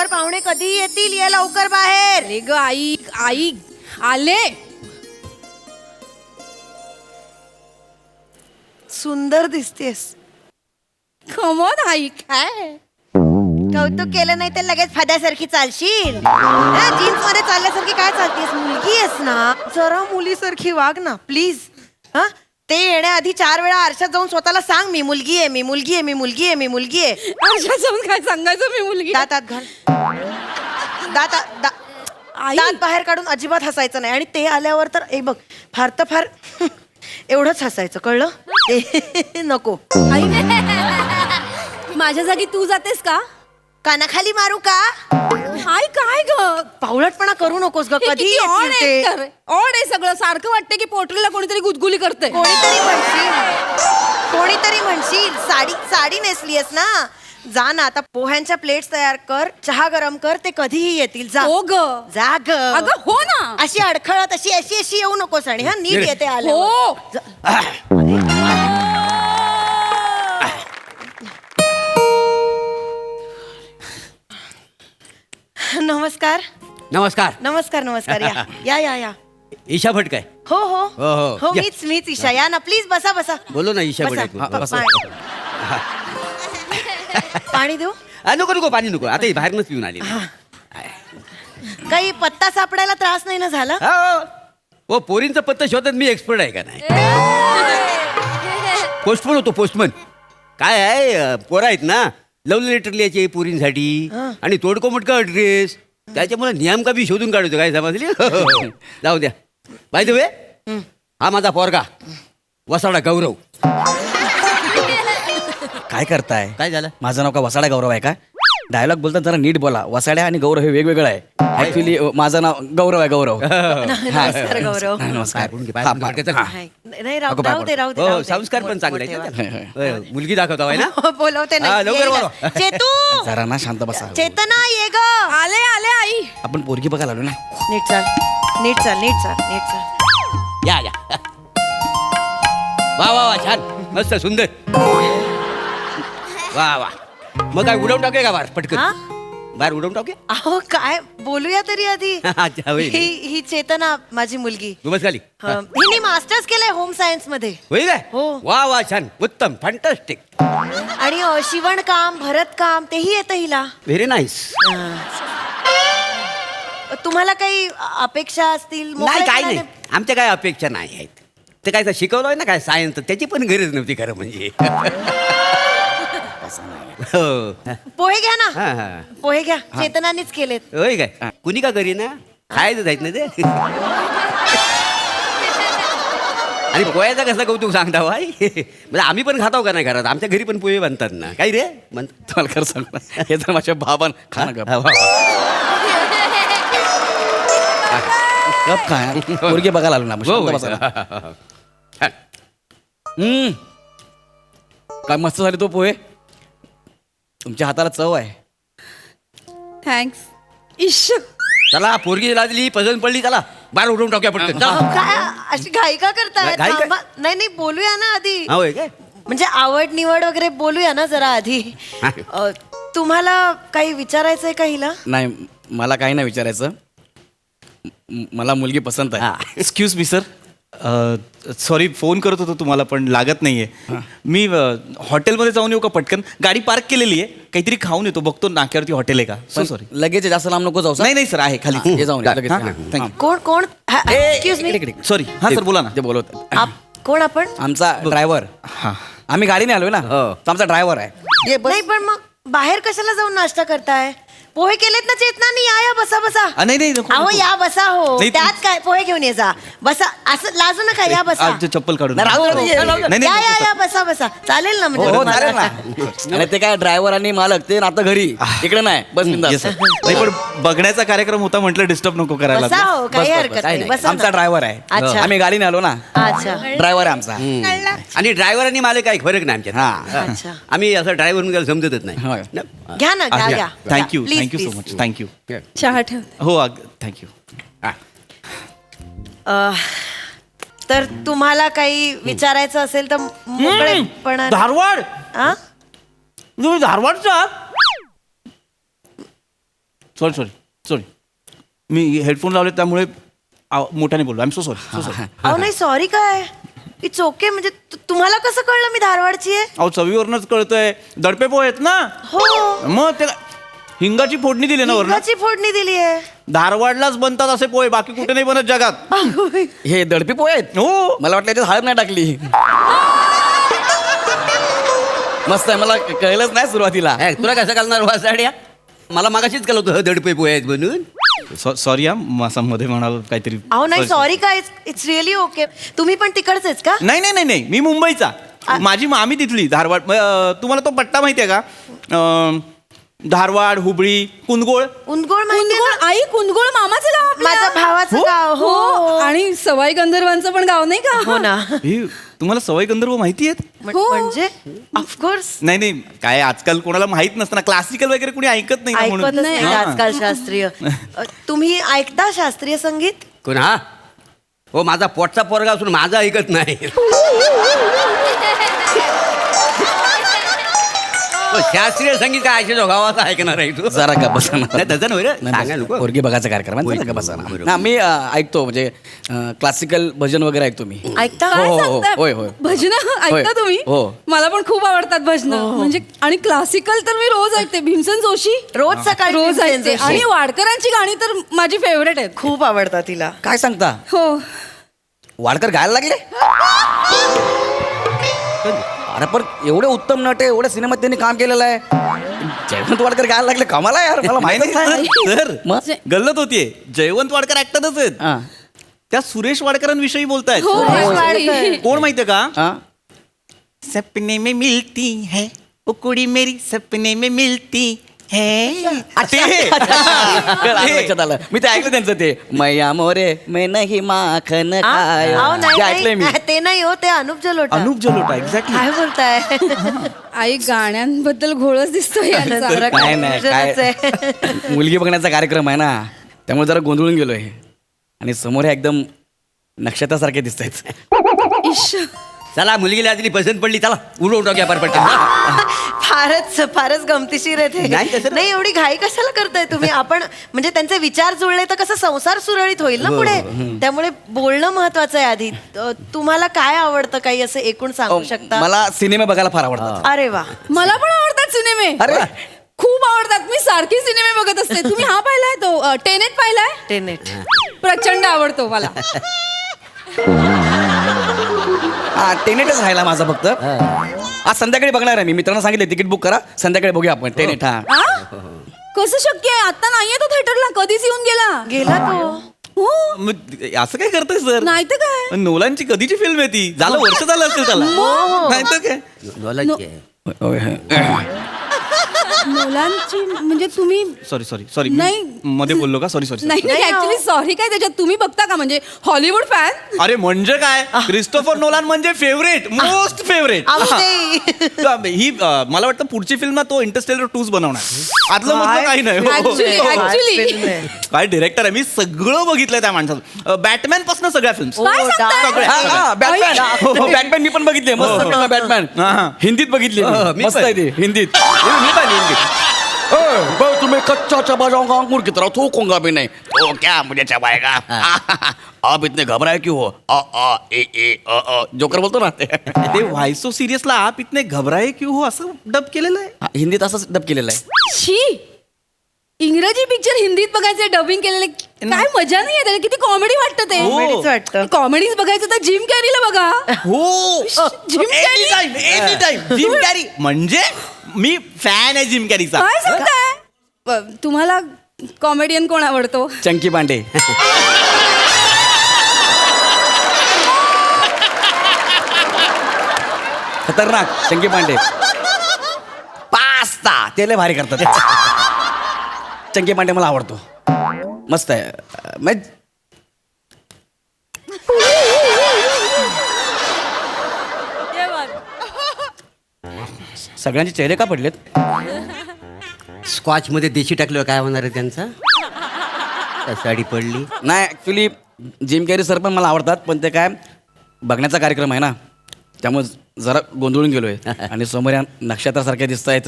लवकर, पाहुणे कधी येतील, ये लवकर बाहेर. अरे ग आई आई आले. सुंदर दिसतेस. कमोन आई काय कौतुक केलं नाही तर लगेच फाद्यासारखी चालशील. जीन्स मध्ये चालल्यासारखी काय चालतेस? मुलगी आहेस ना, जरा मुलीसारखी वाग ना प्लीज. हा, ते येण्याआधी 4 वेळा आरशात जाऊन स्वतःला सांग, मी मुलगी आहे, मी मुलगी आहे, मी मुलगी आहे, मी मुलगी आहे. आरशात जाऊन काय सांगायचं मी मुलगी. दातात घाल. दात बाहेर काढून अजिबात हसायचं नाही. आणि ते आल्यावर तर बघ, फार तर फार एवढंच हसायचं, कळलं? नको. आई माझ्या जागी तू जातेस का? कानाखाली मारू का? हाय काय ग, पावलटपणा करू नकोस ग. कधी ऑड आहे सगळं. सारखं वाटतं की पोटरीला कोणीतरी गुदगुली करते. कोणीतरी म्हणशील साडी नेसलीयस ना, जा ना आता पोह्यांच्या प्लेट्स तयार कर, चहा गरम कर, ते कधीही येतील. जा हो ग, जा ग. अगं हो ना, अशी अडखळत अशी येऊ नकोस. आणि हा नीट येते आलं. हो नमस्कार नमस्कार. नमस्कार नमस्कार. या या या. ईशा भट काय? हो हो हो, हो. हो, या. मीच ईशा. या ना प्लीज, बसा बसा. बोलो ना ईशा बसा. भट. बसा. पाणी देऊ? नको नको पाणी नको, आता बाहेरनच पिऊन आली. काही पत्ता सापडायला त्रास नाही ना झाला? हो, पोरींचा पत्ता शोधत मी एक्सपर्ट आहे का नाही? पोस्टमन होतो, पोस्टमन. काय आहे, पोरं आहेत ना, लव्ह लेटर लिहायचे पोरींसाठी आणि तोडको मोटका ड्रेस, त्याच्यामुळे नियमका बी शोधून काढतो. काय समजली? जाऊ द्या. बाय द वे, हा माझा पोरगा वसाडा गौरव. काय करताय? काय झालं? माझं नाव का वसाड्या गौरव आहे का? डायलॉग बोलताना जरा नीट बोला. वसाड्या आणि गौरव हे वेगवेगळं आहे. ऍक्च्युली माझं नाव गौरव आहे. गौरव. नमस्कार गौरव. नमस्कार. नाही राहू दे राहू दे. हो, संस्कार पण चांगले आहेत. मुलगी दाखवता आहे ना? बोलवते हा, लवकर ना. बोलवा. चेतू, जरा ना शांत बसा. चेतना ये ग. आले आले आई. आपण पोरगी बघायला आलो ना. नीट चाल, नीट चाल, नीट चाल, नीट चाल. या या. वा वा वा, छान, मस्त, सुंदर. वा वा. मग काय उडवून टाकूया का बाहेर पटकन? बाहेर उडवून टाकूया. अहो काय बोलूया तरी आधी. अच्छा, होय. ही चेतना माझी मुलगी. बस खाली. हिने मास्टर्स केलंय होम सायन्स मध्ये. होय काय? हो. वा वा, छान, उत्तम, फॅन्टास्टिक. आणि शिवणकाम, भरतकाम तेही येतं हिला. Very nice. तुम्हाला काही अपेक्षा असतील? नाही, काय नाही, आमच्या काय अपेक्षा नाही आहेत. ते काय शिकवलंय ना, काय सायन्स, त्याची पण गरज नव्हती खरं म्हणजे. हो. पोहे घ्या ना. हा, हा. पोहे घ्या, चेतनानीच केलेत. होय काय? कुणी का करी ना, खायचं जायत ना ते. आणि पोह्याचं कसं कौतुक सांगता भाई. म्हणजे आम्ही पण खातो का नाही घरात? आमच्या घरी पण पोहे बनतात ना. काही रे म्हणतात. तुम्हाला खरं सांग, हे तर माझ्या बाबान खाणं गप काय पोरगी बघायला आलो ना. शांत बसा ना. काय मस्त झाले तो पोहे. तुमच्या हाताला चव आहे. थँक्स. इश्श, चला, पोरगी लाजली, पसंत पडली, चला बाहेर उठवून टाकूया पटकन. काय अशी घाई का करताय? घाई काय? थांबा. नाही बोलूया ना आधी. होय काय? म्हणजे आवड निवड वगैरे बोलूया ना जरा आधी. तुम्हाला काही विचारायचंय का हिला? नाही, मला काही नाही विचारायचं. मला मुलगी पसंत आहे. Excuse me sir, sorry, phone करत होतो तुम्हाला पण लागत नाहीये. मी हॉटेलमध्ये जाऊन येऊ का पटकन? गाडी पार्क केलेली आहे, काहीतरी खाऊन येतो, बघतो नाक्यावरती हॉटेल आहे का. So sorry. लगेच जास्त लांब नको जाऊ. नाही सर, आहे खाली. हे जाऊन ये, लगेच. थँक्यू. कोण एक्सक्यूज मी. सॉरी. हां सर, बोला ना. ते बोलवत. कोण आपण? आमचा ड्रायव्हर. हां. आम्ही गाडीने आलोय ना, तो आमचा ड्रायव्हर आहे. नाही पण मग बाहेर कशाला जाऊन नाश्ता करताय? पोहे केलेत ना चेतनानी. या बसा बसा. नाही नको, अहो नको. या बसा. हो, नाही, त्यात काय, पोहे घेऊन ये जा. बसा, असं लाजू नका. या बसा. आज चप्पल काढून. नाही, राहू दे, नाही, नाही, नाही, या बसा बसा. चालेल ना हो, हो, चालेल ना. म्हणजे? आणि ते काय ड्रायव्हर आणि मालक ते नातं घरी इकडे नाही. बस बिंदास. Yes, sir. नाही पण बघण्याचा कार्यक्रम होता, म्हटलं डिस्टर्ब नको करायला. बसा. हो, काही हरकत काही नाही. नाही. बसा आमचा ना. ड्रायव्हर आहे. अच्छा. आम्ही गाडीने आलो ना. अच्छा. ड्रायव्हर आहे आमचा. आणि ड्रायव्हर आणि मालक काही फरक नाही आमच्यात. हा. अच्छा. आम्ही असं ड्रायव्हर मध्ये समजतच नाही. होय. घ्या ना, घ्या घ्या. Thank you, Please, thank you so please. Much. Thank you. चहा ठेव. हो, थँक्यू. तर तुम्हाला काही विचारायचं असेल तर मोकळेपणा. धारवाड, आ? तुम्ही धारवाडचा? सॉरी मी हेडफोन लावले त्यामुळे मोठ्याने बोललो. I am so sorry. अहो नाही सॉरी काय, इट्स ओके. म्हणजे तुम्हाला कसं कळलं मी धारवाडची आहे? अहो चवीवरनच कळतंय. दडपे पोहे आहेत ना. हो, मग ते हिंगाची फोडणी दिली ना वरनं. हिंगाची फोडणी दिली आहे. धारवाडलाच बनतात असे पोहे, बाकी कुठे नाही बनत जगात. हे दडपी पोहे आहेत. हो. मला वाटलं याच्यात हळद नाही टाकली. मस्त आहे, मला कळलंच नाही सुरुवातीला. तुला कसं घालणार वासाड्या? मला मागाशीच कळलं होतं दडपे पोहे आहेत बनून. सॉरी हा, मासा मध्ये म्हणाल काहीतरी. अहो नाही सॉरी काय, इट्स रिअली ओके. तुम्ही पण तिकडचेच का? नाही मी मुंबईचा. माझी मामी तिथली धारवाड. तुम्हाला तो पट्टा माहितीये का? धारवाड, हुबळी, कुंदगोळ. उंदगोळ माहिती कुंदगोळ, आई कुंदगोळ मामाचं गाव आपलं. माझ्या भावाचं हो? गाव. हो, आणि सवाई गंधर्वांचं पण गाव नाही का? हो ना. हे तुम्हाला सवाई गंधर्व माहिती आहेत? हो. म्हणजे ऑफकोर्स नाही काय आजकाल कोणाला माहित नसतं ना. क्लासिकल वगैरे कोणी ऐकत नाही ना म्हणून. ऐकतच नाही हा. आजकाल शास्त्रीय. तुम्ही ऐकता शास्त्रीय संगीत? कोण हा? हो, माझा पोटचा पोरगा असून माझा ऐकत नाही. शास्त्रीय संगीत काय ऐकायचो गावाचा ऐकणार आहे तू? जरा का बसा ना. नाही तसं नव्हे रे. सांगा नको. पोरगी बघायचा कार्यक्रम आहे, जरा का बसा ना. ना मी ऐकतो, म्हणजे क्लासिकल भजन वगैरे ऐकतो मी. ऐकता? हो, काय हो, सांगताय? होय, होय. भजनं होय. ऐकता तुम्ही? हो. मला पण खूप आवडतात भजनं. म्हणजे आणि क्लासिकल तर मी रोज ऐकते. भीमसेन जोशी रोज सकाळी रोज भीमसेन ऐकते. जोशी. आणि वाडकरांची गाणी तर माझी फेवरेट आहेत. खूप आवडतात तिला. काय सांगता? हो. वाडकर गायला लागले? अरे पण एवढे उत्तम नट आहे, एवढ्या सिनेमात त्यांनी काम केलेलं आहे. जयवंत वाडकर गायला लागले, कमाला यार. मला माहितच नाही. सर मग? गल्लत होतीये. जयवंत वाडकर ऍक्टरच आहेत. हा. त्या सुरेश वाडकरांविषयी बोलतायत. हो, वाडकर. कोण माहितीये का? हा? सपने में मिलती है वो कुड़ी मेरी, सपने में मिलती है. ते. लक्षात आलं. मी ते ऐकलं त्यांचं ते मैया मोरे मैं नाही माखन खायो. अहो, ते ऐकलंय मी. नाही ते नाही हो, ते अनुप जलोटा. अनुप जलोटा. एक्झॅक्टली. काय बोलताय? आई गाण्यांबद्दल घोळच दिसतो यांचा. जरा काय नाही, काय confusionच आहे. मुलगी बघण्याचा कार्यक्रम आहे ना, त्यामुळे जरा गोंधळून गेलोय. आणि समोर हे एकदम नक्षत्रासारखे दिसत आहेत. इश्श. चला, मुलगीला दिली पसंत पडली. चला उडवून टाकूया पटकन. फारच गमतीशीर आहे ते. नाही, तसं नाही एवढी घाई कशाला करताय तुम्ही? आपण म्हणजे त्यांचे विचार जुळले तर कसं संसार सुरळीत होईल ना पुढे. त्यामुळे बोलणं महत्वाचं आहे आधी. तुम्हाला काय आवडतं, काही असं एकूण सांगू शकता? मला सिनेमे बघायला फार आवडतात. अरे वा. मला पण आवडतात सिनेमे. अरे खूप आवडतात. मी सारखी सिनेमे बघत असते. तुम्ही हा पाहिलाय तो टेनेट पाहिलाय? टेनेट. प्रचंड आवडतो मला. हा, टेनेटच राहिला माझा फक्त. आज संध्याकाळी बघणार आहे मी. मित्रांना सांगितले तिकीट बुक करा, संध्याकाळी बघूया आपण टेनेट. हा. आ? कसं शक्य आहे? आता नाहीये तो थिएटरला. कधीच येऊन गेला. गेला तो. हो. मग असं काय करतोय सर? नाही तर काय. नोलांची कधीची फिल्म आहे ती. झालं वर्ष झालं असेल त्याला. नाही तर काय. नॉलेज आहे. होय, होय. मुलांची म्हणजे तुम्ही सॉरी नाही. मध्ये बोललो का? सॉरी नाही ऍक्च्युली सॉरी काय त्याच्यात तुम्ही बघता का म्हणजे हॉलिवूड फॅन? अरे म्हणजे काय, क्रिस्टोफर नोलान म्हणजे फेवरेट, मोस्ट फेवरेट. ही मला वाटतं पुढची फिल्म ना तो इंटरस्टेलर 2 बनवणार. आतलं मधलं काही नाही. ऍक्च्युली काय डिरेक्टर आहे. मी सगळं बघितलंय त्या माणसाचं. बॅटमॅन पासून सगळ्या फिल्म. काय सांगताय? बॅटमॅन मी पण बघितले. मस्त फिल्म आहे बॅटमॅन. हा. हिंदीत बघितली. मी मस्त पण. आहे ती हिंदीत. मी पण हिंदी. भाऊ तुम्ही कच्चा बजाऊंगा अंगूर की तरह थूकूंगा भी नहीं. तो क्या मुझे चबाएगा? आप इतने घबराए क्यों हो? जोकर बोलतो ना ते. ते व्हायसो सिरियसला आप इतने घबराए क्यों हो असं डब केलेलं आहे. हिंदीत असंच डब केलेलं आहे. शी इंग्रजी पिक्चर हिंदीत बघायचे, डबिंग केलेले. काय मजा नाही आहे. किती कॉमेडी वाटतं ते. कॉमेडीच वाटतं. कॉमेडीज बघायचं तर जिम कॅरीला बघा. हो. Gym carry. Any time gym carry. म्हणजे मी फॅन आहे जिम कॅरीचा. काय सांगताय? तुम्हाला कॉमेडियन कोण आवडतो? चंकी पांडे. खतरनाक चंकी पांडे. पास्ता ते लय भारी करतात. चंकी पांडे मला आवडतो. मस्त आहे. सगळ्यांचे चेहरे का पडलेत? स्कॉच मध्ये देशी टाकल्यावर काय होणार आहे त्यांचा? त्या साडी पडली. नाही ऍक्च्युली जिम कॅरी सर पण मला आवडतात, पण ते काय बघण्याचा कार्यक्रम आहे ना, त्यामुळे जरा गोंधळून गेलोय. आणि समोर या नक्षत्रासारख्या दिसत आहेत.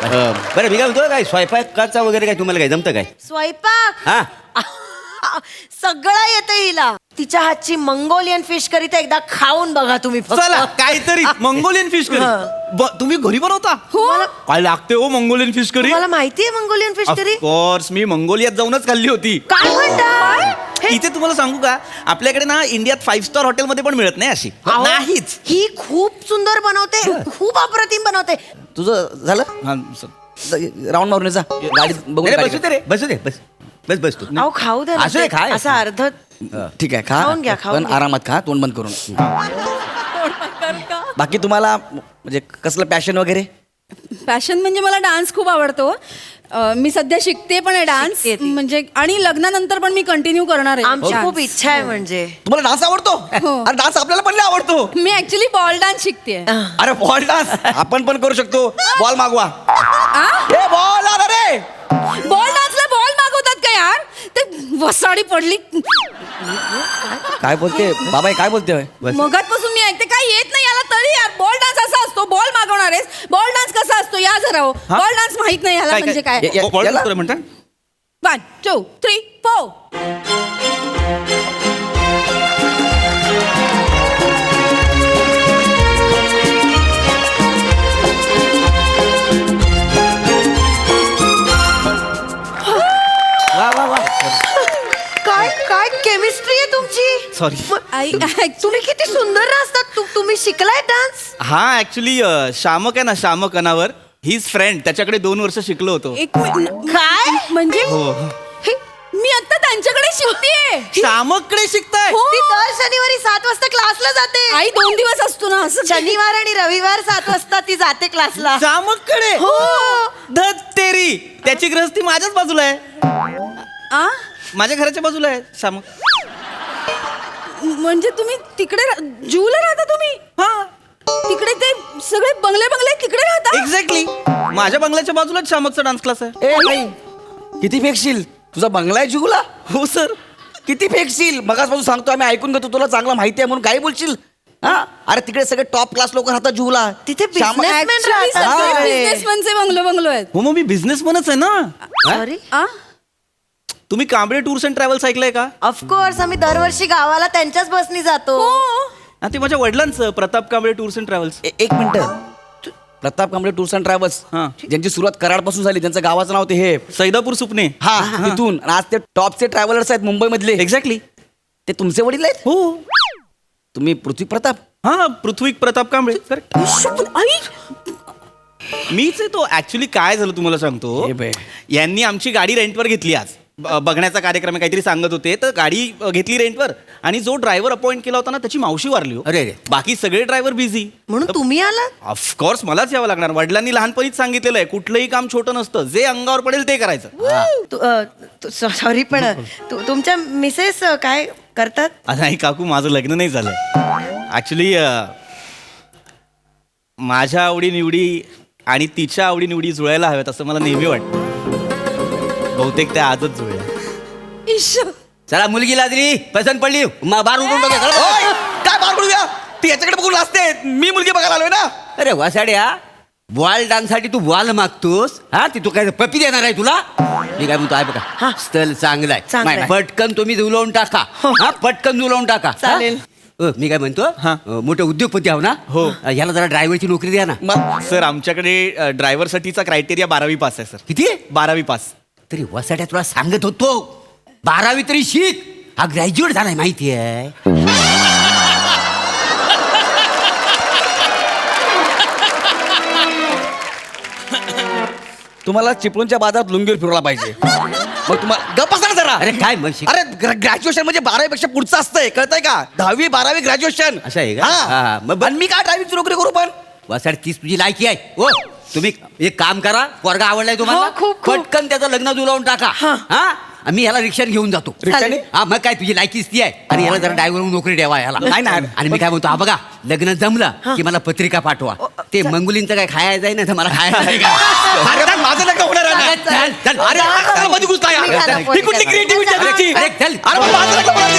बरं मी काय म्हणतो, काय स्वयंपाकाचा वगैरे काय तुम्हाला काय जमतं काय? स्वयंपाक हा सगळं येतं हिला. तिच्या हातची मंगोलियन फिश करी तर एकदा खाऊन बघा तुम्ही फक्त. चला काहीतरी मंगोलियन फिश करी तुम्ही घरी बनवता? काय लागते हो मंगोलियन फिश करी? तुम्हाला माहितीये मंगोलियन फिश करी? ऑफकोर्स मी मंगोलियात जाऊनच खाल्ली होती. काय म्हणता? इथे तुम्हाला सांगू का, आपल्याकडे ना इंडियात 5 स्टार हॉटेलमध्ये पण मिळत नाही अशी. अहो, नाहीच. ही खूप सुंदर बनवते, खूप अप्रतिम बनवते. तुझं झालं हा, राऊंड मारून जा गाडी बघून नाही, गाडी बसू दे रे, बसू दे, बस बस बस तू. अहो खाऊ दे ना असं आहे, ते. काय? असं अर्ध ठीक आहे खा खाऊन घ्या, खाऊन पण घ्या. आरामात खा, तोंड बंद करून. बाकी तुम्हाला म्हणजे कसलं पॅशन वगैरे? फॅशन म्हणजे मला डान्स खूप आवडतो. मी सध्या शिकते पण आहे डान्स, शिकते ती. म्हणजे आणि लग्नानंतर पण मी कंटिन्यू करणार आहे आमची dance. खूप इच्छा आहे म्हणजे. तुम्हाला डान्स आवडतो? हो. अरे डान्स आपल्याला पण लय आवडतो. मी ऍक्च्युली बॉल डान्स शिकते. अरे बॉल डान्स आपण पण करू शकतो. बॉल मागवा. ए बॉल आला रे. बॉल डान्सला बॉल मागवतात का यार? ते वसाडी पडली. काय बोलते बाबा, काय बोलते होय? बस. मगातपासून मी ऐकते काय येत नाही याला तरी यार. बॉल डान्स असा असतो, बॉल मागवणार आहेस. बॉल डान्स कसा असतो या जरा हो. बॉल डान्स माहित नाही याला म्हणजे काय. याला- म्हणता 1 2 3 4. वा वा वा. काय काय केमिस्ट्री आहे तुमची. सॉरी. तुम्ही किती सुंदर नाचतात. तुम्ही शिकलाय डान्स? हा ऍक्च्युली शामक आहे ना, शामक अनावर, हिज फ्रेंड, त्याच्याकडे 2 वर्ष शिकलो होतो. एक मिनिट. काय? म्हणजे हो. मी आता त्यांच्याकडे शिकतेय. शामककडे शिकताय? हो. ती दर शनिवारी 7 वाजता क्लासला जाते. आई 2 दिवस असतो ना असं. शनिवार आणि रविवार 7 वाजता ती जाते क्लासला. शामककडे? हो. धत तेरी, त्याची गृहस्थी माझ्याच बाजूला आहे. आ? माझ्या घराच्या बाजूला आहे शामक. म्हणजे तुम्ही तिकडे जूला राहता तुम्ही? हा तिकडे ते सगळे बंगले बंगले तिकडे राहता? एक्झॅक्टली. माझ्या बंगल्याच्या बाजूलाच शामकचा डान्स क्लास आहे. ए नाही, किती फेकशील? तुझा बंगला आहे जुगला? हो सर. किती फेकशील? मगाचपासून सांगतो आम्ही, ऐकून घेतो, तुला चांगला माहिती आहे म्हणून काही बोलशील? हा अरे तिकडे सगळे टॉप क्लास लोक राहतात जुहूला. तिथे श्याम- businessmen Actually राहतात. सगळे हा. बिझनेसमनचे बंगलो बंगलो आहेत. हो मग मी बिझनेसमनच आहे ना. सॉरी. आ? तुम्ही कांबळे टूर्स अँड ट्रॅव्हल्स ऐकलंय का? ऑफकोर्स आम्ही दरवर्षी गावाला त्यांच्याच बसनी जातो. हो. हा, ते माझ्या वडिलांचं, Pratap Kamble tours and travels. एक minute. Pratap Kamble tours and travels, हा. ज्यांची सुरुवात कराडपासून झाली, त्यांचं गावाचं नाव ते हे सैदापूर सुपणे. हा तिथून. आणि आज ते टॉपचे ट्रॅव्हलर्स आहेत मुंबईमधले. एक्झॅक्टली. ते तुमचे वडील आहेत? हो. तुम्ही पृथ्वी प्रताप? हा, पृथ्वी प्रताप कांबळे. Correct. आई मीच आहे तो. ऍक्च्युली काय झालं तुम्हाला सांगतो. हे बे. यांनी आमची गाडी रेंटवर घेतली आज. बघण्याचा कार्यक्रम आहे काहीतरी सांगत होते, तर गाडी घेतली रेंटवर, आणि जो ड्रायव्हर अपॉइंट केला होता ना त्याची मावशी वारली हो. अरे रे. बाकी सगळे ड्रायव्हर बिझी. म्हणून तुम्ही आला. ऑफकोर्स मलाच यावं लागणार. वडिलांनी लहानपणीच सांगितलेलं आहे, कुठलंही काम छोटं नसतं, जे अंगावर पडेल ते करायचं. सॉरी पण तुमच्या मिसेस काय करतात? नाही काकू, माझं लग्न नाही झालं ऍक्च्युली. माझ्या आवडीनिवडी आणि तिच्या आवडीनिवडी जुळायला हव्यात असं मला नेहमी वाटतं. बहुतेक त्या आजच जुळल्या. इश. चला मुलगी लाजली, पसंत पडली, बार उडून बघा. ओय, काय बाळ बघूया? ती याच्याकडे बघून लाजते. मी मुलगी बघायला आलोय ना. अरे वासाड्या, बॉल डान्स साठी तू बॉल मागतोस? हा, ती तू काय पप्पी देणार आहे तुला? मी काय म्हणतो आहे बघा, स्थल चांगलं चांगलं आहे. आहे. पटकन तुम्ही जुळवून टाका. हा, पटकन जुळवून टाका. चालेल. मी काय म्हणतो, हा. मोठे उद्योगपती आहो ना. हो. याला जरा ड्रायव्हरची नोकरी द्या ना. सर आमच्याकडे ड्रायव्हरसाठीचा क्रायटेरिया 12वी पास आहे सर. किती? 12वी पास. तरी वसाड्या तुला सांगत होतो, 12वी तरी शिक. हा ग्रॅज्युएट झालाय माहिती आहे. तुम्हाला चिपळूणच्या बाजारात लुंगीवर फिरवला पाहिजे. मग तुम्हाला गप्प बसा ना जरा. अरे काय मग शिक- अरे ग्रॅज्युएशन म्हणजे 12वी पेक्षा पुढचं असतंय, कळतंय का? 10वी 12वी ग्रॅज्युएशन. असं आहे का? हा, मग आणि मी काय ड्रायव्हिंगची नोकरी करू पण? वासाड तीच तुझी लायकी आहे. हो, तुम्ही एक काम करा, पोरगा आवडलाय तुम्हाला, हो, खूप, खूप. पटकन त्याचं लग्न जुळवून टाका. हा, मी ह्याला रिक्षाने घेऊन जातो. रिक्षाने? हा, मग काय तुझी लायकीच ती आहे. आणि याला जरा ड्रायव्हर नोकरी द्यावा याला. नाही, नाही. आणि मी काय म्हणतो, हा बघा, लग्न जमलं की मला पत्रिका पाठवा. ते मंगुलींचं काय खायचं आहे ना, तर मला खायचं आहे का? अरे पण माझं लग्न होणार आहे ना. चल, चल. अरे मध्ये घुसता यार. निघाला, ही कुठली क्रिएटिव्हिटी आहे तुमची? अरे, चल. अरे पण माझं लग्न होणार